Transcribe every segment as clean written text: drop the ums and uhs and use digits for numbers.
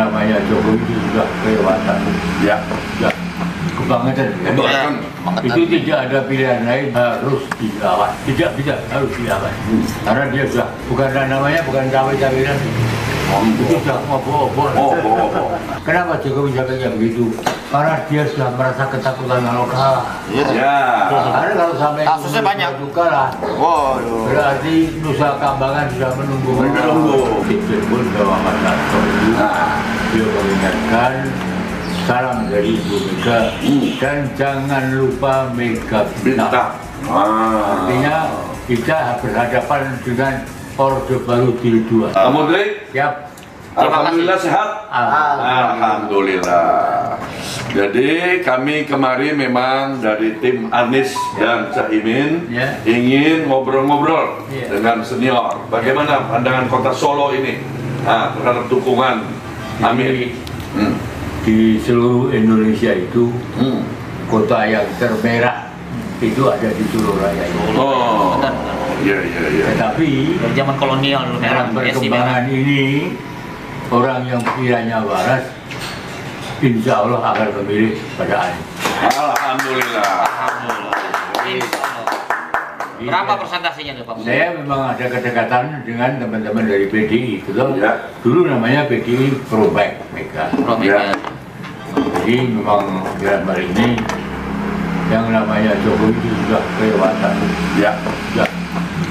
namanya Jokowi itu sudah kelewatan. Ya. Sudah kebangetan. Itu tidak ada pilihan lain, harus dilawan. Tidak bisa, harus dilawan. Karena dia sudah bukan namanya bukan cawe-cawean. Itu sudah ngobrol-ngobrol. Kenapa Jokowi sampai kayak begitu? Karena dia sudah merasa ketakutan kalau kalah. Ya. Karena kalau sampai kasusnya banyak. Kalah, Waduh. berarti Nusa Kambangan sudah menunggu. Dijemput bahwa Mas Hasto itu dia mengingatkan salam dari Ibu Mega dan jangan lupa Mega Bintang. Artinya kita berhadapan dengan Orde Baru Jilid 2. Pak Menteri, Siap. alhamdulillah sehat. Alhamdulillah. Jadi kami kemarin memang dari tim Anies dan Caimin ingin ngobrol-ngobrol dengan senior. Bagaimana pandangan Kota Solo ini terhadap dukungan Amin? Di seluruh Indonesia itu kota yang termerah itu ada di Solo Raya. Oh, iya. Tetapi Dari zaman kolonial dulu dalam perkembangan ini orang yang pikirannya waras insya Allah akan memilih pada Anies. Alhamdulillah. Berapa persentasenya tuh Pak? Saya memang ada kedekatan dengan teman-teman dari PDI, betul? Ya. Dulu namanya PDI Pro Mega. Jadi memang dalam hal ini yang namanya Jokowi itu sudah kelewatan. Ya. Sudah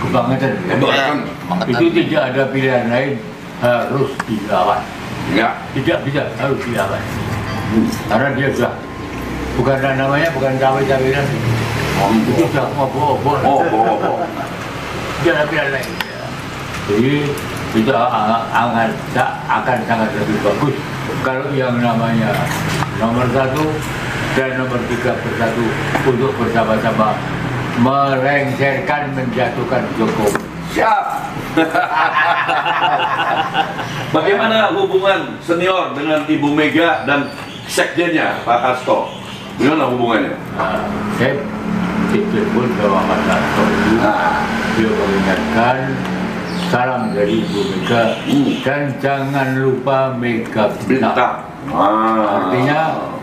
kebangetan. Itu tidak ada pilihan lain, harus dilawan. Ya. Tidak bisa, harus dilawan. Karena dia sudah bukan namanya bukan cawe-cawean. Itu sudah ngobrol-ngobrol. Tidak ada pilihan lain. Jadi itu akan sangat lebih bagus kalau yang namanya nomor 1 dan nomor 3 bersatu untuk bersama-sama melengsarkan menjatuhkan Jokowi. Siap. Bagaimana hubungan senior dengan Ibu Mega dan sekjennya Pak Hasto? Gimana hubungannya? Saya dijemput bahwa Mas Hasto itu dia mengingatkan salam dari Ibu Mega dan jangan lupa Mega Bintang. Artinya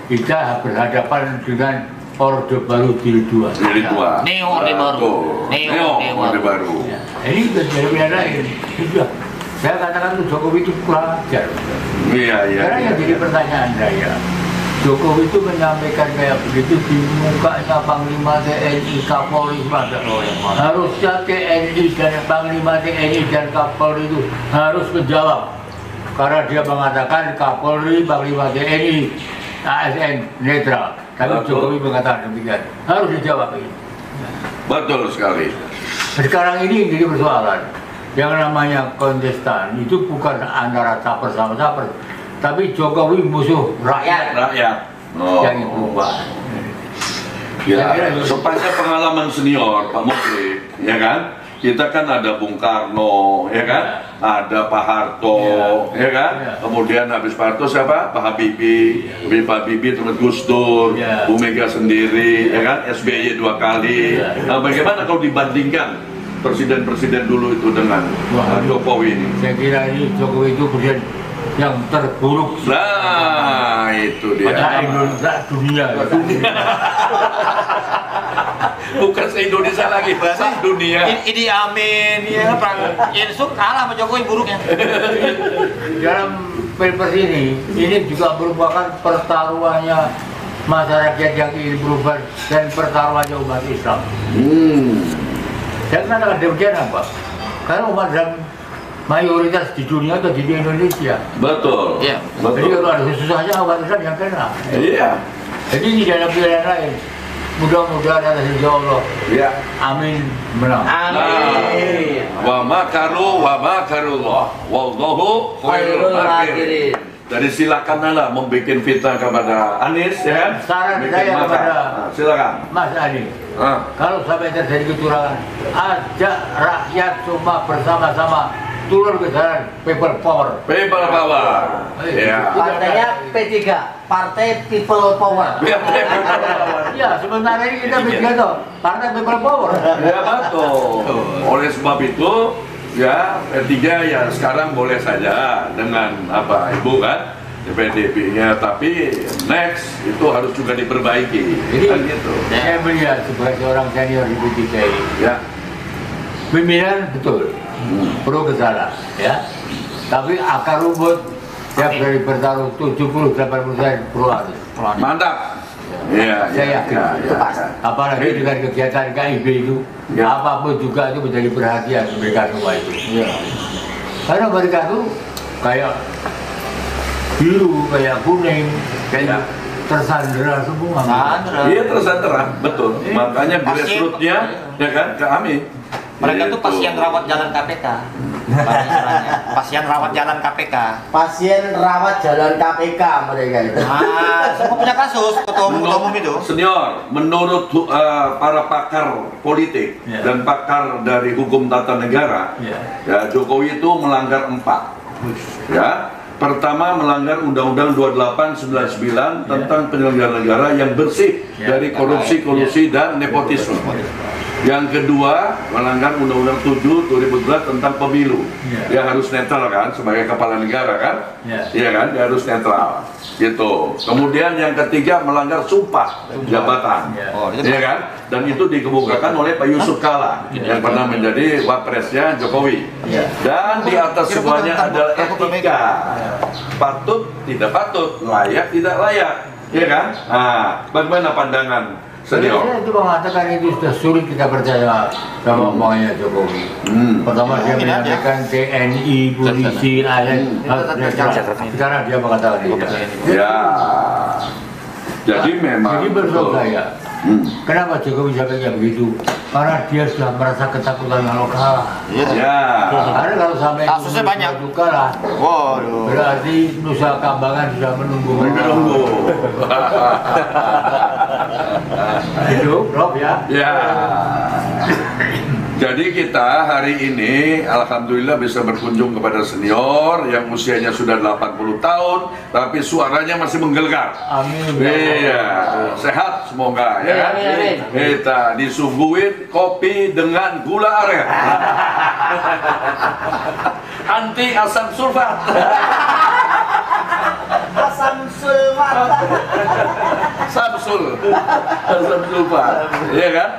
kita berhadapan dengan Orde Baru Jilid 2. Neo Orde Baru. Neo Orde Baru. Ini sudah jadi pilihan lain. Sudah. Saya katakan tuh Jokowi itu kurang ajar. Iya. Karena yang jadi pertanyaan saya, Jokowi itu menyampaikan kayak begitu di mukanya Panglima TNI, Kapolri, harusnya TNI dan Panglima TNI dan Kapolri itu harus menjawab. Karena dia mengatakan Kapolri, Panglima TNI, ASN netral. Tapi Jokowi mengatakan demikian, harus dijawab ini. Betul sekali. Sekarang ini jadi persoalan. Yang namanya kontestan itu bukan antara caper sama caper, tapi Jokowi musuh rakyat. Yang itu Pak. Ya, sepanjang pengalaman senior Pak Menteri, ya kan? Kita kan ada Bung Karno, ya kan? Ada Pak Harto, ya kan? Kemudian habis Pak Harto siapa? Pak Habibie, Pak Habibie terus Gus Dur, Bu Mega sendiri, ya kan? SBY 2 kali. Nah, bagaimana kalau dibandingkan presiden-presiden dulu itu dengan Jokowi ini? Saya kira ini Jokowi itu presiden yang terburuk. Nah, itu dia. Pada Indonesia, dunia. Bukan se-Indonesia lagi, dunia. Idi Amin, ya perang Yensuk kalah sama Jokowi buruknya. Dalam Pilpres ini juga merupakan pertaruhannya masyarakat yang ingin berubah dan pertaruhannya umat Islam. Saya katakan demikian apa? Karena umat Islam mayoritas di dunia atau di Indonesia. Betul. Iya. Jadi kalau ada susahnya umat Islam yang kena. Iya. Jadi tidak ada pilihan lain. Mudah-mudahan atas insya Allah. Iya. Amin menang. Amin. Wa makarullah wallahu khairul makirin. Jadi silakanlah membuat fitnah kepada Anies, ya kan? Saran saya kepada silakan Mas Adi, kalau sampai terjadi kecurangan, ajak rakyat semua bersama-sama turun ke jalan, people power. People power. Ya. Partainya P3, Partai People Power. Ya, sementara ini kita bikin tuh, Partai People Power. Ya betul. Oleh sebab itu, ya P3 ya sekarang boleh saja dengan apa Ibu kan PDB-nya, tapi next itu harus juga diperbaiki. Jadi Kan gitu. saya melihat sebagai seorang senior di P3 ini, Ya. pimpinan betul, pro ke sana, ya. Tapi akar rumput siap dari bertarung 70-80% pro harus. Mantap. Iya, Saya yakin. ya. Apalagi dengan kegiatan KIB itu, Ya. apapun juga itu menjadi perhatian mereka semua itu. Ya. Karena mereka tuh kayak biru, kayak kuning, kayak tersandera semua. Sandra. Iya tersandera, betul. Makanya Pasien. grassroots-nya, ya kan, ke Amin. Mereka tuh Gitu. pasien rawat jalan KPK. Pada istilahnya. Pasien rawat jalan KPK. Pasien rawat jalan KPK mereka itu. Semua punya kasus ketua umum itu. Senior, menurut para pakar politik Ya. dan pakar dari hukum tata negara, Ya. ya Jokowi itu melanggar 4. Ya, pertama melanggar Undang-Undang 2899 tentang penyelenggara negara yang bersih Ya. dari korupsi dan nepotisme. Yang kedua, melanggar Undang-Undang 7 2011 tentang pemilu. Ya. Dia harus netral kan sebagai kepala negara kan? Ya. Iya kan? Dia harus netral. Gitu. Kemudian yang ketiga melanggar sumpah jabatan. Ya. Oh, itu Iya kan? Dan itu dikemukakan oleh Pak Yusuf Kalla yang pernah menjadi wapresnya Jokowi. Ya. Dan di atas semuanya adalah etika. Patut, tidak patut, layak, tidak layak. Iya kan? Nah, bagaimana pandangan senior? Saya itu mengatakan itu sudah sulit kita percaya sama omongannya Jokowi. Pertama dia Mungkin aja. menyampaikan TNI, polisi, ASN, sekarang dia mengatakan itu. Ya. Jadi memang Jadi menurut betul. saya, kenapa Jokowi sampainya begitu? Karena dia sudah merasa ketakutan kalau kalah. Ya. Karena kalau sampai Kasusnya banyak. itu kalah, Waduh. berarti Nusa Kambangan sudah menunggu. Menunggu. Itu, Rob ya. Ya. Jadi kita hari ini alhamdulillah bisa berkunjung kepada senior yang usianya sudah 80 tahun tapi suaranya masih menggelegar. Amin. Iya, sehat semoga ya. Amin, amin. Kita disuguhin kopi dengan gula aren. Anti asam sulfat. Asam sulfat. Samsul. Asam sulfat. Iya kan?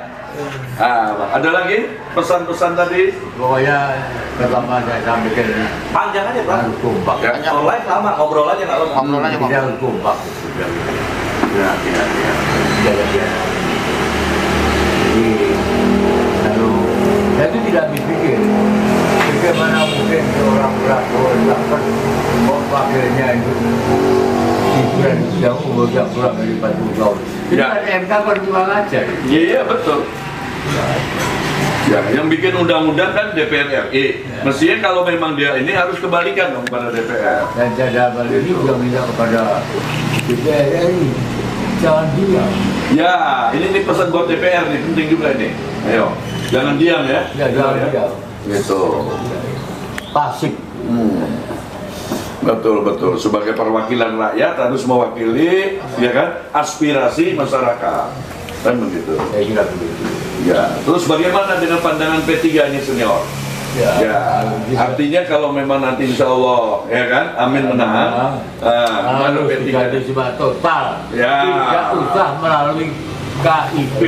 Ada lagi pesan-pesan tadi? Pokoknya pertama saya sampaikan ini Panjang aja, Bang. harus kompak. Ya. Kalau live lama, ngobrol aja nggak lama. Ngobrol aja, Kita harus kompak. Ya. Jaga-jaga. Jadi lalu saya itu tidak habis pikir bagaimana mungkin seorang pelakon mau pakainya itu hiburan yang umurnya kurang dari 40 tahun. Itu Ya. kan MK berjuang aja. Iya betul. Ya, yang bikin undang-undang kan DPR RI. Mestinya kalau memang dia ini harus kebalikan dong pada DPR. Dan saya dapat ini juga minta kepada DPR ini jangan diam. Ya, ini pesan buat DPR nih, penting juga ini. Ayo, jangan diam ya. Ya jangan diam. Gitu. Pasif. Betul. Sebagai perwakilan rakyat harus mewakili, ya kan, aspirasi masyarakat. Kan begitu. Saya kira begitu. Ya. Terus bagaimana dengan pandangan P3 ini senior? Ya, artinya kalau memang nanti insya Allah, ya kan, Amin menang, mana harus P3? diganti semua total. Ya. Tidak usah melalui KIP.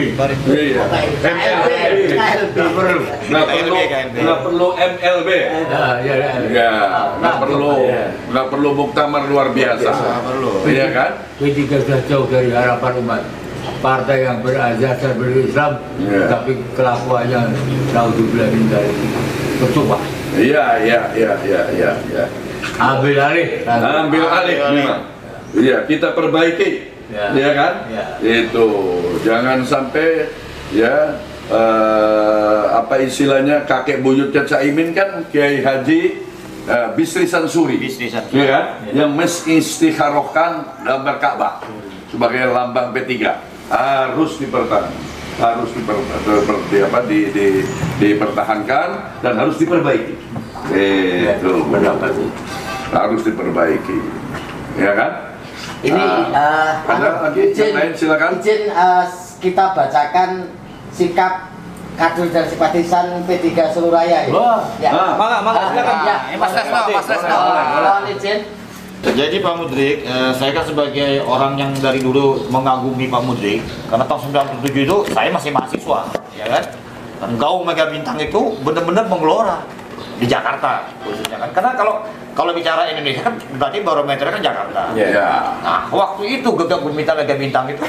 Iya. MLB. Nggak perlu MLB. Ya, nggak perlu muktamar luar biasa. Iya kan? P3 sudah jauh dari harapan umat. Partai yang berazas dan berislam, Ya. tapi kelakuannya naudzubillah dari percuma. Iya. Ambil alih. Ambil alih memang. Iya, kita perbaiki. Ya. Iya kan? Ya. Itu jangan sampai ya apa istilahnya kakek buyutnya Caimin kan Kiai Haji Bisri Sansuri. Bisri Sansuri. Iya kan? Yang mengistikharahkan gambar Ka'bah sebagai lambang P3 harus dipertahankan dan harus diperbaiki. Itu Pendapat. harus diperbaiki, ya kan? Ini ada lagi yang lain, silakan. izin kita bacakan sikap kader dan simpatisan P3 seluruh raya. Wah. Ya. Mangga, silakan. Ya. Mas Resno. Mohon izin. Jadi Pak Mudrik, saya kan sebagai orang yang dari dulu mengagumi Pak Mudrik, karena tahun 97 itu saya masih mahasiswa, ya kan? Dan Gaung Mega Bintang itu benar-benar menggelora di Jakarta khususnya kan. Karena kalau bicara Indonesia kan berarti barometernya kan Jakarta. Nah, waktu itu Gegap Gumita Mega Bintang itu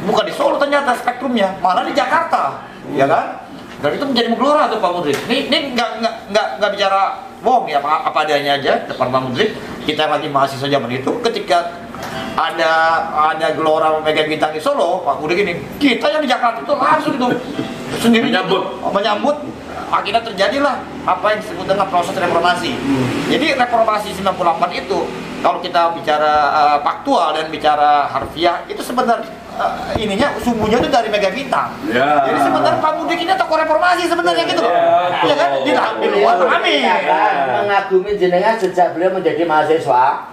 bukan di Solo ternyata spektrumnya, malah di Jakarta, ya kan? Dan itu menjadi menggelora tuh Pak Mudrik. Ini nggak bicara bohong ya, apa adanya aja depan Pak Mudrik. Kita lagi mahasiswa zaman itu, ketika ada gelora Mega Bintang di Solo, Pak Mudrik ini, kita yang di Jakarta itu langsung itu sendiri menyambut. Akhirnya terjadilah apa yang disebut dengan proses reformasi. Jadi reformasi 98 itu, kalau kita bicara faktual dan bicara harfiah, itu sebenarnya ininya sumbunya itu dari Mega Bintang. Jadi sebenarnya Pak Mudrik ini tokoh reformasi sebenarnya gitu loh. Ya kan? Di luar kami. Mengagumi jenengan sejak beliau menjadi mahasiswa.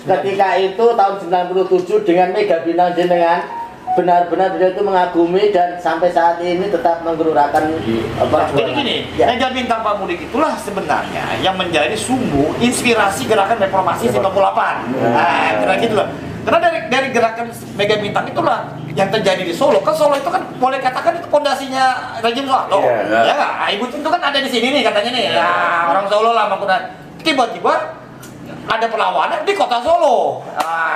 Ketika itu tahun 97 dengan Mega Bintang jenengan, benar-benar beliau itu mengagumi dan sampai saat ini tetap menggelorakan perjuangan. Jadi gini, Mega Bintang Pak Mudrik itulah sebenarnya yang menjadi sumbu inspirasi gerakan reformasi 98. Nah, kira gitu loh. Karena dari gerakan Mega Bintang itulah yang terjadi di Solo. Kan Solo itu kan boleh katakan itu pondasinya rejim Soeharto. Ya nggak? Ibu itu kan ada di sini nih katanya nih. Ya, orang Solo lah menggunakan. Tiba-tiba ada perlawanan di kota Solo.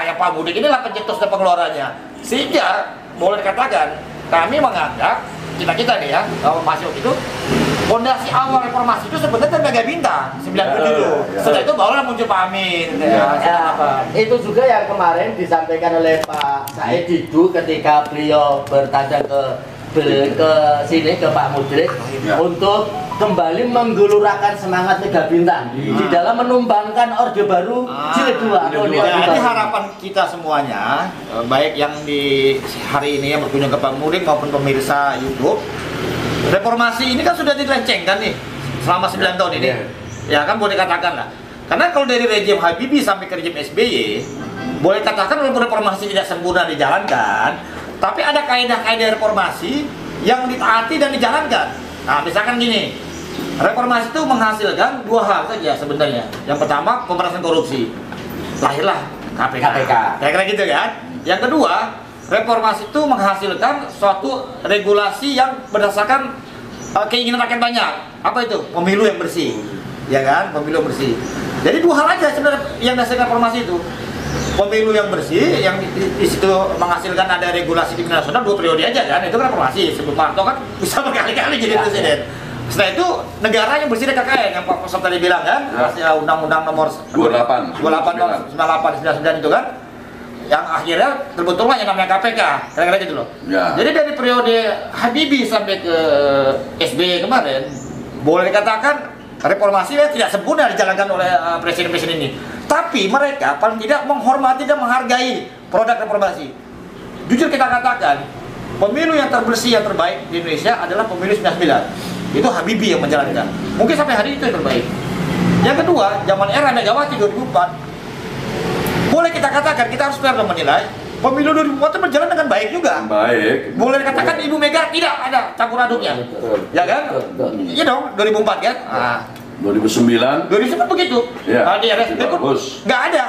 Yang Pak Mudrik inilah pencetus dan pengelolanya. Sehingga boleh dikatakan kami menganggap kita nih ya masuk itu fondasi awal reformasi itu sebenarnya Mega Bintang 97. Setelah itu barulah muncul Pak Amin. Itu juga yang kemarin disampaikan oleh Pak Said Didu ketika beliau bertanya ke sini ke Pak Mudrik untuk kembali menggelurakan semangat Mega Bintang di dalam menumbangkan Orde Baru Jilid 2. Jadi harapan kita semuanya, baik yang di hari ini yang berkunjung ke Pak Mudrik maupun pemirsa YouTube, reformasi ini kan sudah dilencengkan nih selama 9 tahun ini. Ya kan boleh katakan lah. Karena kalau dari rejim Habibie sampai ke rejim SBY, boleh katakan walaupun reformasi tidak sempurna dijalankan, tapi ada kaidah-kaidah reformasi yang ditaati dan dijalankan. Nah, misalkan gini, reformasi itu menghasilkan dua hal saja sebenarnya. Yang pertama, pemberantasan korupsi. Lahirlah KPK. Kira-kira gitu kan. Yang kedua, reformasi itu menghasilkan suatu regulasi yang berdasarkan keinginan rakyat banyak. Apa itu? Pemilu yang bersih. Ya kan? Pemilu yang bersih. Jadi dua hal aja sebenarnya yang menghasilkan reformasi itu. Pemilu yang bersih, yang di situ menghasilkan ada regulasi di nasional 2 periode aja kan, itu kan reformasi. Sebelum Pak Harto kan bisa berkali-kali jadi presiden. Setelah itu negara yang bersih dari KKN yang Pak Profesor tadi bilang kan, Undang-Undang nomor 98 99 itu kan, yang akhirnya terbentuklah yang namanya KPK, kira-kira gitu loh. Jadi dari periode Habibie sampai ke SBY kemarin, boleh dikatakan reformasi tidak sempurna dijalankan oleh presiden-presiden ini. Tapi mereka paling tidak menghormati dan menghargai produk reformasi. Jujur kita katakan, pemilu yang terbersih, yang terbaik di Indonesia adalah pemilu 99. Itu Habibie yang menjalankan. Mungkin sampai hari itu yang terbaik. Yang kedua, zaman era Megawati 2004, boleh kita katakan, kita harus fair dan menilai, pemilu 2004 itu berjalan dengan baik juga. Baik. Boleh dikatakan Ibu Mega tidak ada campur aduknya. Ya kan? Iya dong, 2004 kan? 2009 begitu. Di RSP pun nggak ada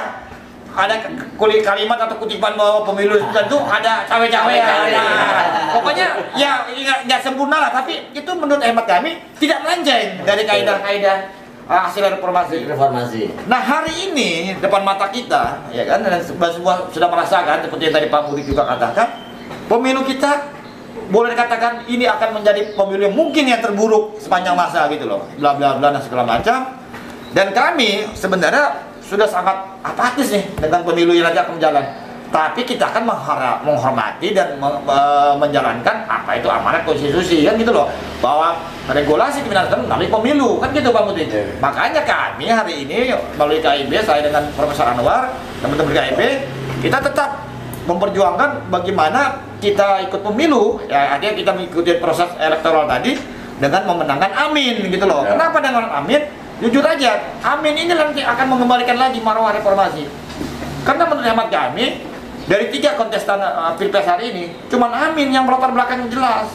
kalimat atau kutipan bahwa pemilu tentu ada cawe-cawe. Pokoknya ya nggak sempurna lah, tapi itu menurut hemat kami tidak melenceng dari kaidah-kaidah hasil reformasi. Nah hari ini depan mata kita, ya kan, dan semua sudah merasakan seperti yang tadi Pak Mudrik juga katakan, pemilu kita boleh dikatakan ini akan menjadi pemilu yang mungkin yang terburuk sepanjang masa gitu loh, bla bla bla dan segala macam. Dan kami sebenarnya sudah sangat apatis nih dengan pemilu yang nanti akan berjalan. Tapi kita akan menghormati dan menjalankan apa itu amanat konstitusi kan gitu loh, bahwa regulasi kriminalitas melalui pemilu kan gitu Pak Mudrik. Makanya kami hari ini melalui KIB, saya dengan Profesor Anwar, teman-teman KIB, kita tetap memperjuangkan bagaimana kita ikut pemilu, ya artinya kita mengikuti proses elektoral tadi dengan memenangkan Amin gitu loh. Kenapa dengan Amin? Jujur aja, Amin ini nanti akan mengembalikan lagi marwah reformasi. Karena menurut hemat kami, dari 3 kontestan Pilpres hari ini, cuman Amin yang berlatar belakang jelas.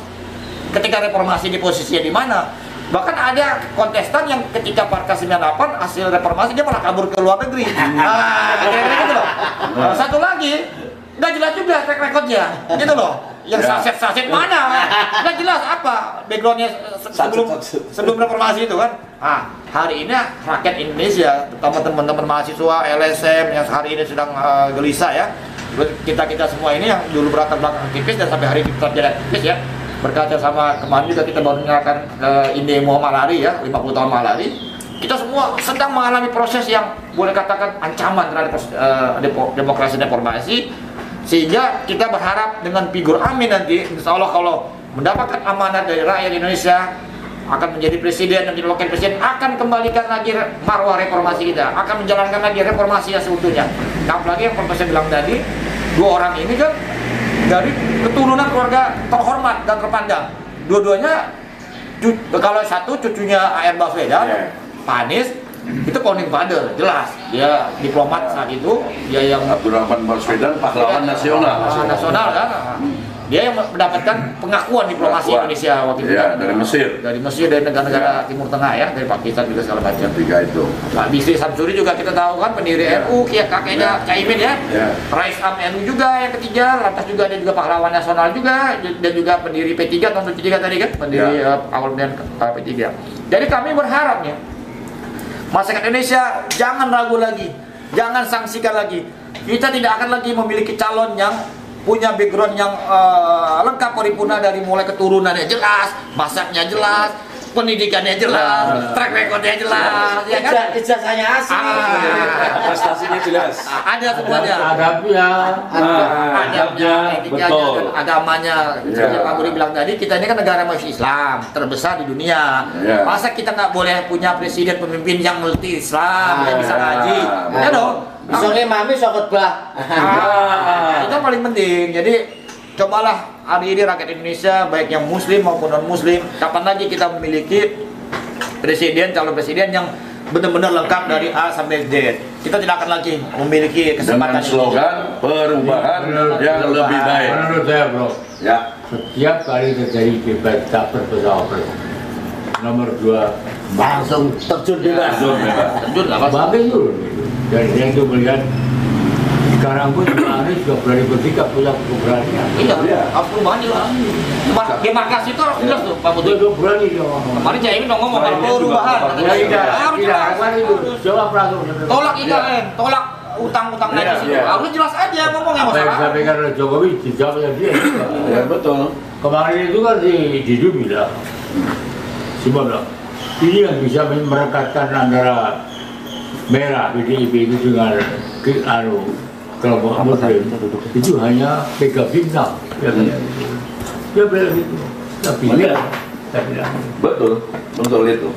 Ketika reformasi di posisinya di mana, Bahkan ada kontestan yang ketika Parka 98 hasil reformasi dia malah kabur ke luar negeri. Nah, kira-kira gitu loh. Satu lagi, nggak jelas juga track recordnya, gitu loh. Yang saset-saset mana? Nggak jelas apa backgroundnya sebelum reformasi itu kan. Nah, hari ini rakyat Indonesia, terutama teman-teman mahasiswa LSM yang hari ini sedang gelisah ya. Kita semua ini yang dulu berlatar belakang aktivis dan sampai hari ini tetap jadi aktivis ya. Berkaca sama kemarin juga kita baru menyalakan Indemo Malari ya, 50 tahun Malari. Kita semua sedang mengalami proses yang boleh katakan ancaman terhadap demokrasi reformasi. Sehingga kita berharap dengan figur Amin nanti, insya Allah kalau mendapatkan amanat dari rakyat Indonesia, akan menjadi presiden dan menjadi wakil presiden, akan kembalikan lagi marwah reformasi kita, akan menjalankan lagi reformasi yang seutuhnya. Nah, apalagi yang Profesor bilang tadi, dua orang ini kan dari keturunan keluarga terhormat dan terpandang. Dua-duanya, kalau satu cucunya A.R. Baswedan, Pak Anies, itu founding father, jelas. Dia diplomat saat itu, dia yang Abdurrahman Baswedan, pahlawan nasional. Nasional kan. Dia yang mendapatkan pengakuan diplomasi Indonesia waktu itu. Iya, dari Mesir. Dari Mesir, dari negara-negara Timur Tengah ya, dari Pakistan juga segala macam. Tiga itu. Pak Bisri Samsuri juga kita tahu kan pendiri NU, kakeknya Caimin ya. Rais Am NU juga yang ketiga, lantas juga ada juga pahlawan nasional juga, dan juga pendiri P3 tahun 73 tadi kan, pendiri awal kemudian P3. Jadi kami berharapnya masyarakat Indonesia jangan ragu lagi, jangan sanksikan lagi. Kita tidak akan lagi memiliki calon yang punya background yang lengkap paripurna dari mulai keturunannya jelas, masaknya jelas, pendidikannya jelas, track recordnya jelas, ya kan? Ijazahnya asli, prestasinya jelas. Ada semuanya. Adabnya, betul. Agamanya. Seperti Pak Budi bilang tadi, kita ini kan negara masih Islam terbesar di dunia. Masa kita nggak boleh punya presiden pemimpin yang multi Islam, yang bisa ngaji, ya dong? bisa ngimami, bisa khotbah. Itu yang paling penting. Jadi cobalah hari ini rakyat Indonesia, baik yang muslim maupun non muslim, kapan lagi kita memiliki presiden, calon presiden yang benar-benar lengkap dari A sampai Z. Kita tidak akan lagi memiliki kesempatan dengan slogan perubahan yang lebih baik. Menurut saya, bro, Ya, setiap kali terjadi debat capres pesawat nomor 2 Langsung terjun bebas. terjun lah Mas. bagus dulu. Dan dia itu melihat sekarang pun Anies juga berani bersikap, punya keberanian. Iya, harus perubahan jelas. Demarkasi itu harus jelas tuh Pak Putri. Dia berani dong. Kemarin Caimin dong ngomong kalau perubahan. Harus jelas. Jawab langsung. Tolak IKN, tolak utang-utang najis itu. Harus jelas aja ngomongnya Apa yang masalah. disampaikan oleh Jokowi dijawabnya dia juga. ya betul. Kemarin itu kan si Didu bilang, semua bilang, ini yang bisa merekatkan antara merah PDIP itu dengan kelompok Muslim itu hanya PKB Bintang. Ya, dia bilang gitu. Tapi dia bilang. Betul itu.